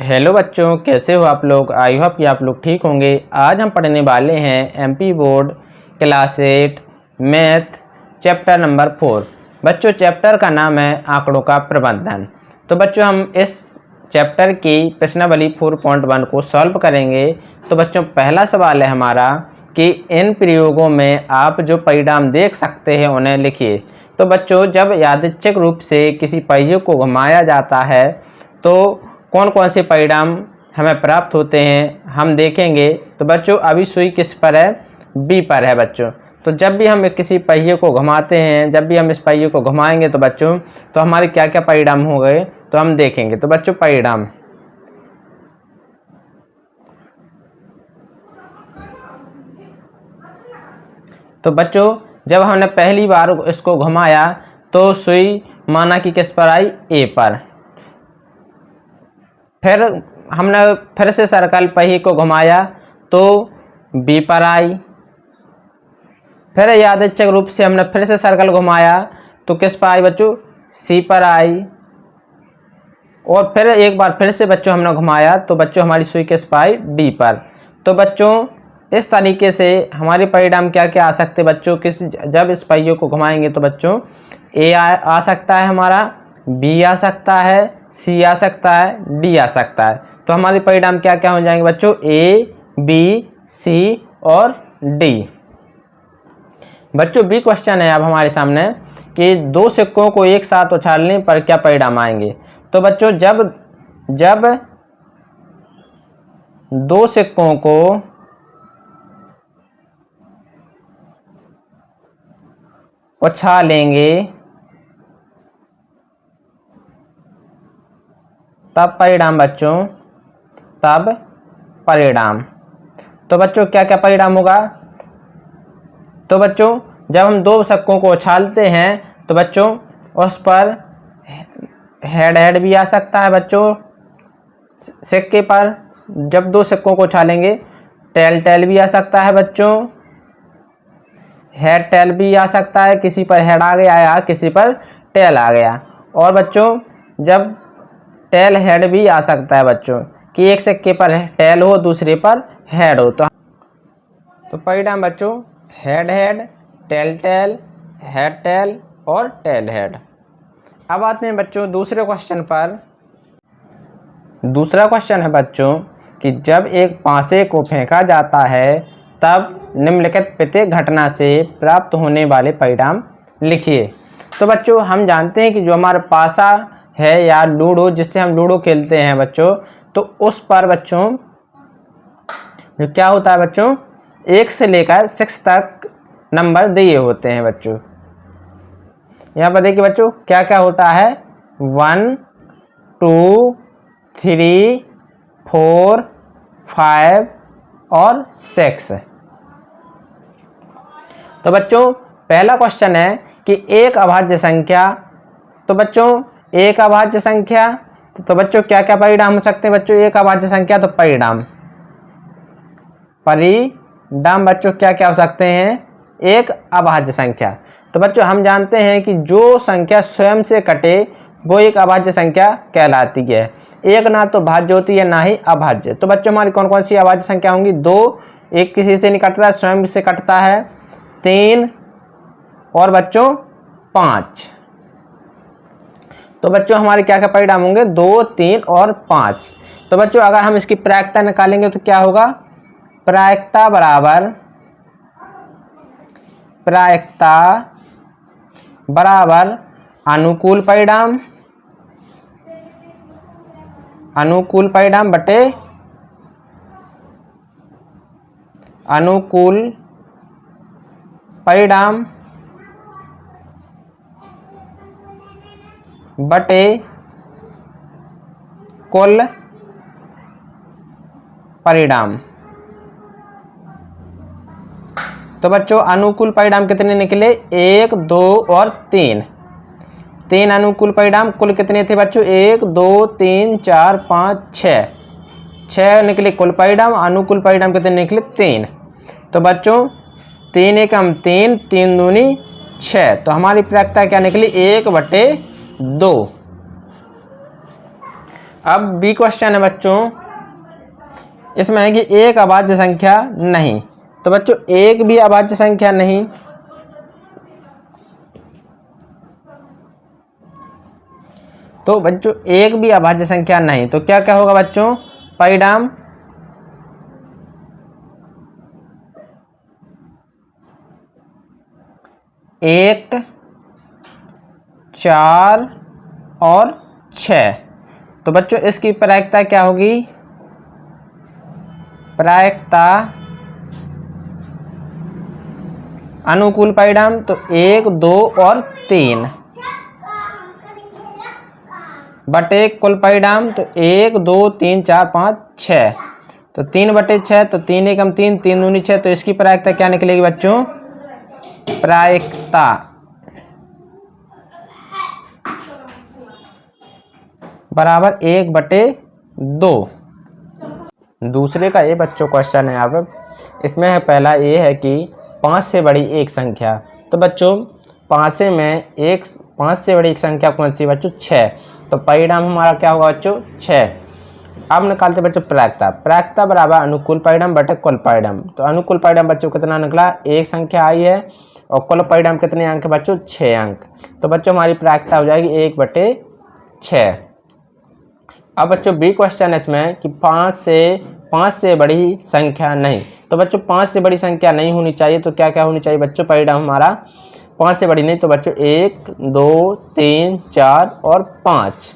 Hello बच्चों, कैसे हो आप लोग। आई होप कि आप लोग ठीक होंगे। आज हम पढ़ने वाले हैं MP board class 8 math chapter number 4। बच्चों, चैप्टर का नाम है आंकड़ों का प्रबंधन। तो बच्चों, हम इस चैप्टर की प्रश्नावली 4.1 को सॉल्व करेंगे। तो बच्चों, पहला सवाल है हमारा कि इन प्रयोगों में आप जो परिणाम देख सकते हैं उन्हें लिखिए। तो बच्चों, जब यादृच्छिक रूप से किसी पहिए को घुमाया जाता है तो कौन कौन से परिणाम हमें प्राप्त होते हैं हम देखेंगे। तो बच्चों, अभी सुई किस पर है? बी पर है बच्चों। तो जब भी हम किसी पहिए को घुमाते हैं, जब भी हम इस पहिए को घुमाएंगे तो बच्चों तो हमारे क्या क्या परिणाम हो गए तो हम देखेंगे। तो बच्चों, परिणाम तो बच्चों, जब हमने पहली बार इसको घुमाया तो सुई माना कि किस पर आई? ए पर। फिर हमने फिर से सर्कल पहिए को घुमाया तो बी पर आई। फिर यादृच्छिक रूप से हमने फिर से सर्कल घुमाया तो किस पर आई बच्चों? सी पर आई। और फिर एक बार फिर से बच्चों हमने घुमाया तो बच्चों हमारी सुई किस पर आई? डी पर। तो बच्चों, इस तरीके से हमारे परिणाम क्या क्या आ सकते बच्चों? जब इस पहिए को घुमाएंगे तो बच्चों ए आ सकता है हमारा, बी आ सकता है, सी आ सकता है, डी आ सकता है। तो हमारे परिणाम क्या क्या हो जाएंगे बच्चों? ए, बी, सी और डी। बच्चों, बी क्वेश्चन है अब हमारे सामने कि दो सिक्कों को एक साथ उछालने पर क्या परिणाम आएंगे। तो बच्चों, जब दो सिक्कों को उछालेंगे तब परिणाम बच्चों, तब परिणाम। तो बच्चों, क्या क्या परिणाम होगा? तो बच्चों, जब हम दो सिक्कों को उछालते हैं तो बच्चों उस पर हेड हेड भी आ सकता है बच्चों सिक्के पर। जब दो सिक्कों को उछालेंगे टेल टेल भी आ सकता है बच्चों, हेड टेल भी आ सकता है, किसी पर हेड आ गया या किसी पर टेल आ गया। और बच्चों, जब टेल हेड भी आ सकता है बच्चों कि एक सिक्के पर टेल हो दूसरे पर हेड हो। तो परिणाम बच्चों head head, tail tail, head tail और टेल हेड। अब आते हैं बच्चों दूसरे क्वेश्चन पर। दूसरा क्वेश्चन है बच्चों कि जब एक पासे को फेंका जाता है तब निम्नलिखित प्रत्येक घटना से प्राप्त होने वाले परिणाम लिखिए। तो बच्चों, हम जानते हैं कि जो हमारा पासा है या लूडो, जिससे हम लूडो खेलते हैं बच्चों, तो उस पर बच्चों जो क्या होता है बच्चों, 1 से लेकर 6 तक नंबर दिए होते हैं बच्चों। यहाँ पर देखिए बच्चों क्या क्या होता है, 1, 2, 3, 4, 5 और 6। तो बच्चों, पहला क्वेश्चन है कि एक अभाज्य संख्या। तो बच्चों, एक अभाज्य संख्या तो बच्चों क्या क्या परिणाम हो सकते हैं बच्चों? एक अभाज्य संख्या तो परिणाम बच्चों क्या क्या हो सकते हैं? एक अभाज्य संख्या। तो बच्चों, हम जानते हैं कि जो संख्या स्वयं से कटे वो एक अभाज्य संख्या कहलाती है। एक ना तो भाज्य होती है ना ही अभाज्य। तो बच्चों, हमारी कौन कौन सी अभाज्य संख्या होंगी? 2, एक किसी से नहीं कटता है, स्वयं से कटता है, 3 और बच्चों 5। तो बच्चों, हमारे क्या क्या परिणाम होंगे? 2, 3 और 5। तो बच्चों, अगर हम इसकी प्रायिकता निकालेंगे तो क्या होगा? प्रायिकता बराबर अनुकूल परिणाम बटे अनुकूल परिणाम बटे कुल परिणाम। तो बच्चों, अनुकूल परिणाम कितने निकले? 1, 2 और 3। 3 अनुकूल परिणाम। कुल कितने थे बच्चों? 1, 2, 3, 4, 5, 6। 6 निकले कुल परिणाम। अनुकूल परिणाम कितने निकले? 3। तो बच्चों 3 एकम 3, 3 दूनी 6। तो हमारी प्रायिकता क्या निकली? 1/2। अब बी क्वेश्चन है बच्चों, इसमें है कि एक अभाज्य संख्या नहीं। तो बच्चों एक भी अभाज्य संख्या नहीं, तो बच्चों एक भी अभाज्य संख्या नहीं, तो क्या क्या होगा बच्चों, परिणाम एक, 4 और 6। तो बच्चों इसकी प्रायिकता क्या होगी, प्रायिकता अनुकूल परिणाम तो 1, 2 और 3 बटे कुल परिणाम तो 1, 2, 3, 4, 5, 6। तो 3/6 तो 3 एकम 3, 3 दूनी 6। तो इसकी प्रायिकता क्या निकलेगी बच्चों, प्रायिकता बराबर 1/2। दूसरे का ये बच्चों क्वेश्चन है। अब इसमें है पहला ये है कि 5 से बड़ी एक संख्या। तो बच्चों 5 से बड़ी एक संख्या कौन सी बच्चों, 6। तो परिणाम हमारा क्या होगा बच्चों, 6। अब निकालते बच्चों प्रायिकता, प्रायिकता बराबर अनुकूल परिणाम बटे कुल परिणाम। तो अनुकूल परिणाम बच्चों कितना निकला, एक संख्या आई है, और कुल परिणाम कितने अंक बच्चों, 6 अंक। तो बच्चों हमारी प्रायिकता हो जाएगी 1/6। अब बच्चों बी क्वेश्चन इसमें कि 5 से बड़ी संख्या नहीं। तो बच्चों 5 से बड़ी संख्या नहीं होनी चाहिए, तो क्या क्या होनी चाहिए बच्चों, परिणाम हमारा 5 से बड़ी नहीं। तो बच्चों 1, 2, 3, 4 और 5।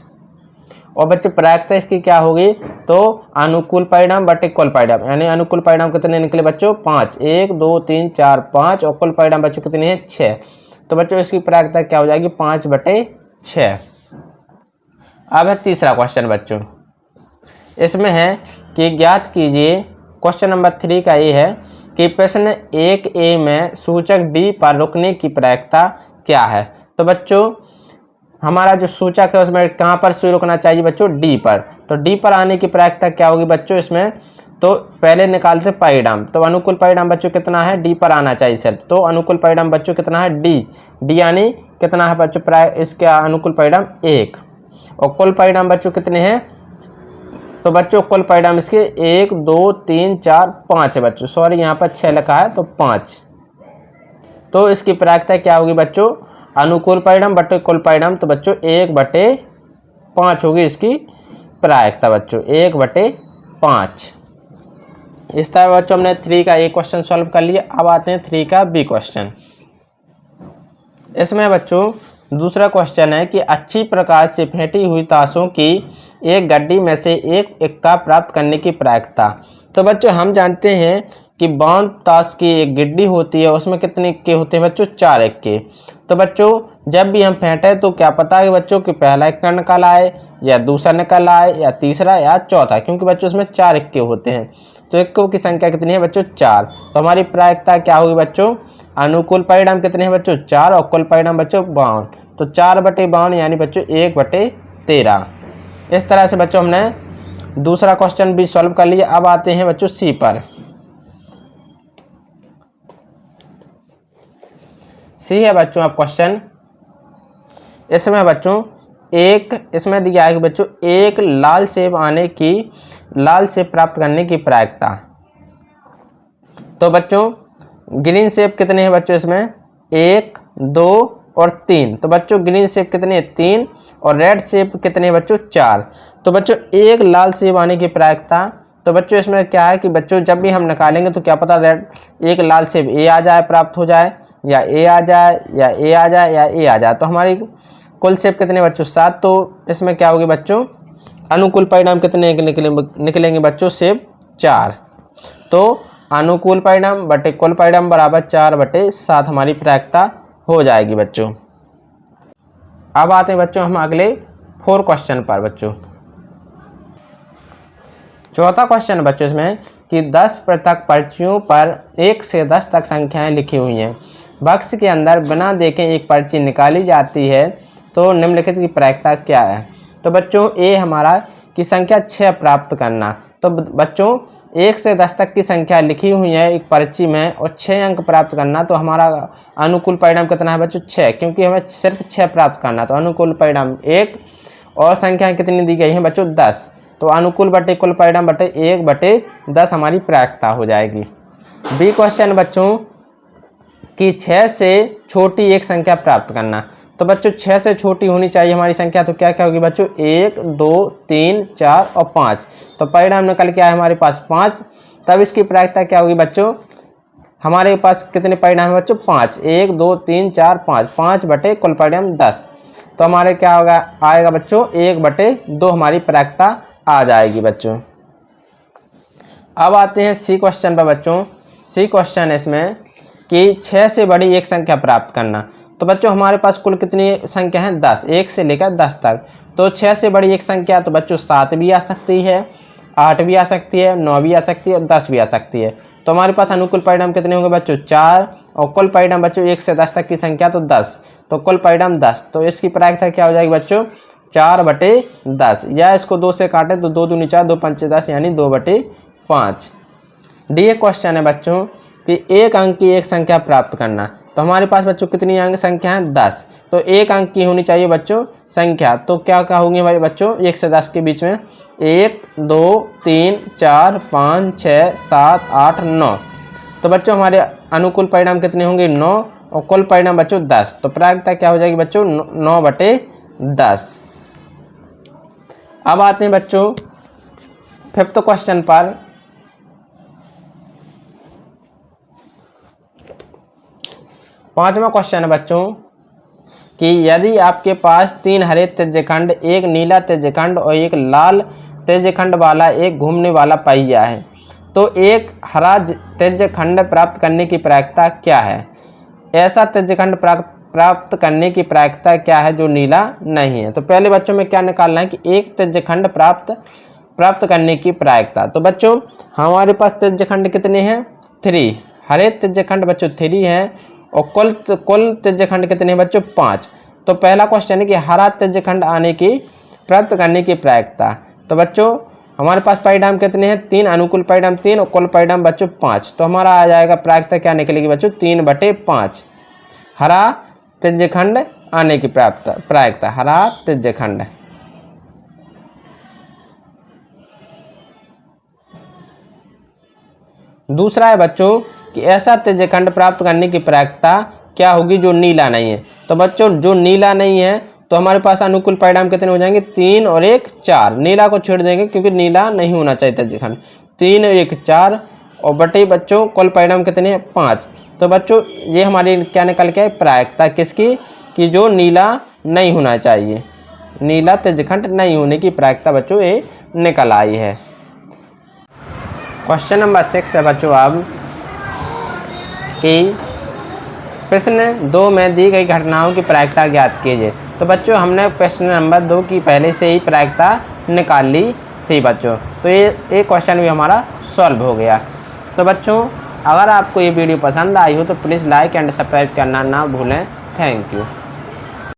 और बच्चों प्रायिकता इसकी क्या होगी, तो अनुकूल परिणाम बटे कुल परिणाम, यानी अनुकूल परिणाम कितने निकले बच्चों, 5, 1, 2, 3, 4, 5 और कुल परिणाम बच्चों कितनी है, 6। तो बच्चों इसकी प्रायिकता क्या हो जाएगी, 5/6। अब है तीसरा क्वेश्चन बच्चों, इसमें है कि ज्ञात कीजिए, क्वेश्चन नंबर 3 का ये है कि प्रश्न 1A में सूचक D पर रुकने की प्रायिकता क्या है। तो बच्चों हमारा जो सूचक है उसमें कहाँ पर सुई रुकना चाहिए बच्चों, D पर। तो D पर आने की प्रायिकता क्या होगी बच्चों इसमें, तो पहले निकालते परिणाम। तो अनुकूल परिणाम बच्चों कितना है, D पर आना चाहिए सिर्फ। तो अनुकूल परिणाम बच्चों कितना है, D यानी कितना है बच्चों, इसका अनुकूल परिणाम 1। और कुल परिणाम बच्चों कितने हैं, तो बच्चों कुल परिणाम इसके 1, 2, 3, 4, 5 है बच्चों, सॉरी यहाँ पर 6 लिखा है तो 5। तो इसकी प्रायिकता क्या होगी बच्चों, अनुकूल परिणाम बटे कुल परिणाम। तो बच्चों 1/5 होगी इसकी प्रायिकता बच्चों, 1/5। इस तरह बच्चों हमने 3 का एक क्वेश्चन सॉल्व कर लिया। अब आते हैं 3 का बी क्वेश्चन। इसमें बच्चों दूसरा क्वेश्चन है कि अच्छी प्रकार से फेंटी हुई ताशों की एक गड्डी में से एक इक्का प्राप्त करने की प्रायिकता। तो बच्चों हम जानते हैं कि बाउंड ताश की एक गिड्डी होती है, उसमें कितने इक्के होते हैं बच्चों, 4 इक्के। तो बच्चों जब भी हम फेंटे तो क्या पता है बच्चों कि पहला इक्का निकल आए या दूसरा निकल आए या तीसरा या चौथा, क्योंकि बच्चों इसमें 4 इक्के होते हैं। तो इक्कों की संख्या कितनी है बच्चों, 4। तो हमारी प्रायिकता क्या होगी बच्चों, अनुकूल परिणाम कितने हैं बच्चों, 4 और कुल परिणाम बच्चों 52। तो 4/52 यानी बच्चों 1/13। इस तरह से बच्चों हमने दूसरा क्वेश्चन भी सॉल्व कर लिया। अब आते हैं बच्चों सी पर। सी है बच्चों अब क्वेश्चन, इसमें बच्चों इसमें दिया है कि बच्चों एक लाल सेब प्राप्त करने की प्रायिकता। तो बच्चों ग्रीन सेब कितने हैं बच्चों इसमें, 1, 2 और 3। तो बच्चों ग्रीन सेब कितने, 3 और रेड सेब कितने बच्चों, 4। तो बच्चों एक लाल सेब आने की प्रायिकता। तो बच्चों इसमें क्या है कि बच्चों जब भी हम निकालेंगे तो क्या पता एक लाल सेब ए आ जाए, प्राप्त हो जाए, या ए आ जाए या ए आ जाए या ए आ जाए। तो हमारी कुल सेब कितने बच्चों, 7। तो इसमें क्या होगी बच्चों, अनुकूल परिणाम कितने निकलेंगे बच्चों, सेब 4। तो अनुकूल परिणाम बटे कुल परिणाम बराबर 4/7 हमारी प्रायिकता हो जाएगी बच्चों। अब आते हैं बच्चों हम अगले 4 क्वेश्चन पर बच्चों। चौथा क्वेश्चन बच्चों इसमें कि 10 पृथक पर्चियों पर 1 से 10 तक संख्याएं लिखी हुई हैं। बक्स के अंदर बिना देखे एक पर्ची निकाली जाती है, तो निम्नलिखित की प्रायिकता क्या है। तो बच्चों ए हमारा की संख्या 6 प्राप्त करना। तो बच्चों 1 से 10 तक की संख्या लिखी हुई है एक पर्ची में और 6 अंक प्राप्त करना। तो हमारा अनुकूल परिणाम कितना है बच्चों, 6, क्योंकि हमें सिर्फ 6 प्राप्त करना। तो अनुकूल परिणाम 1 और संख्या कितनी दी गई है बच्चों 10। तो अनुकूल बटे कुल परिणाम बटे 1/10 हमारी प्रायिकता हो जाएगी। बी क्वेश्चन बच्चों कि 6 से छोटी एक संख्या प्राप्त करना। तो बच्चों 6 से छोटी होनी चाहिए हमारी संख्या, तो क्या क्या होगी बच्चों 1 2 3 4 और 5। तो परिणाम निकल के आया हमारे पास 5। तब इसकी प्रायिकता क्या होगी बच्चों, हमारे पास कितने परिणाम है बच्चों 5, 1 2 3 4 5, 5 बटे कुल परिणाम 10। तो हमारे क्या होगा आएगा बच्चों 1/2 हमारी प्रायिकता आ जाएगी बच्चों। अब आते हैं सी क्वेश्चन पर बच्चों। सी क्वेश्चन है इसमें कि 6 से बड़ी एक संख्या प्राप्त करना। तो बच्चों हमारे पास कुल कितनी संख्या है 10, 1 से लेकर 10 तक। तो 6 से बड़ी एक संख्या तो बच्चों 7 भी आ सकती है, 8 भी आ सकती है, 9 भी आ सकती है और 10 भी आ सकती है। तो हमारे पास अनुकूल परिणाम कितने होंगे बच्चों 4, और कुल परिणाम बच्चों 1 से 10 तक की संख्या तो 10, तो कुल परिणाम 10। तो इसकी प्रायिकता क्या हो जाएगी बच्चों 4/10, या इसको 2 से काटे तो 2 दूनी 4, 2 पंचे 10 यानी 2/5। डी क्वेश्चन है बच्चों कि एक अंक की एक संख्या प्राप्त करना। तो हमारे पास बच्चों कितनी अंक संख्या है 10। तो एक अंक की होनी चाहिए बच्चों संख्या, तो क्या क्या होंगी हमारे बच्चों 1 से 10 के बीच में 1 2 3 4 5 6 7 8 9। तो बच्चों हमारे अनुकूल परिणाम कितने होंगे 9, और कुल परिणाम बच्चों 10। तो प्रायिकता क्या हो जाएगी बच्चों 9/10। अब आते हैं बच्चों 5th क्वेश्चन पर। 5वां क्वेश्चन है बच्चों कि यदि आपके पास 3 हरे त्रिज्यखंड, एक नीला त्रिज्यखंड और एक लाल त्रिज्यखंड वाला एक घूमने वाला पहिया है, तो एक हरा त्रिज्यखंड प्राप्त करने की प्रायिकता क्या है। ऐसा त्रिज्यखंड प्राप्त करने की प्रायिकता क्या है जो नीला नहीं है। तो पहले बच्चों में क्या निकालना है कि एक त्रिज्यखंड प्राप्त करने की प्रायिकता। तो बच्चों हमारे पास त्रिज्यखंड कितने हैं 3, हरे त्रिज्यखंड बच्चों 3 हैं, और कुल त्रिज्यखंड कितने हैं बच्चों 5। तो पहला क्वेश्चन है कि हरा त्रिज्यखंड प्राप्त करने की प्रायिकता। तो बच्चों हमारे पास परिणाम कितने हैं 3, अनुकूल परिणाम 3 और कुल परिणाम बच्चों 5। तो हमारा आ जाएगा प्रायिकता क्या निकलेगी बच्चों 3/5, हरा त्रिज्यखंड आने की प्रायिकता, हरा त्रिज्यखंड। दूसरा है बच्चों कि ऐसा त्रिज्यखंड प्राप्त करने की प्रायिकता क्या होगी जो नीला नहीं है। तो बच्चों जो नीला नहीं है तो हमारे पास अनुकूल परिणाम कितने हो जाएंगे 3 और 1 4, नीला को छोड़ देंगे क्योंकि नीला नहीं होना चाहिए त्रिज्यखंड। 3 और 1 4, और बटे बच्चों कुल परिणाम कितने हैं 5। तो बच्चों ये हमारी क्या निकल के प्रायिकता किसकी कि जो नीला नहीं होना चाहिए, नीला त्रिज्यखंड नहीं होने की प्रायिकता बच्चों ये निकल आई है। क्वेश्चन नंबर 6 है बच्चों अब कि प्रश्न 2 में दी गई घटनाओं की प्रायिकता ज्ञात कीजिए। तो बच्चों हमने प्रश्न नंबर 2 की पहले से ही प्रायिकता निकाल ली थी बच्चों, तो ये क्वेश्चन भी हमारा सॉल्व हो गया। तो बच्चों अगर आपको ये वीडियो पसंद आई हो तो प्लीज़ लाइक एंड सब्सक्राइब करना ना भूलें। Thank you.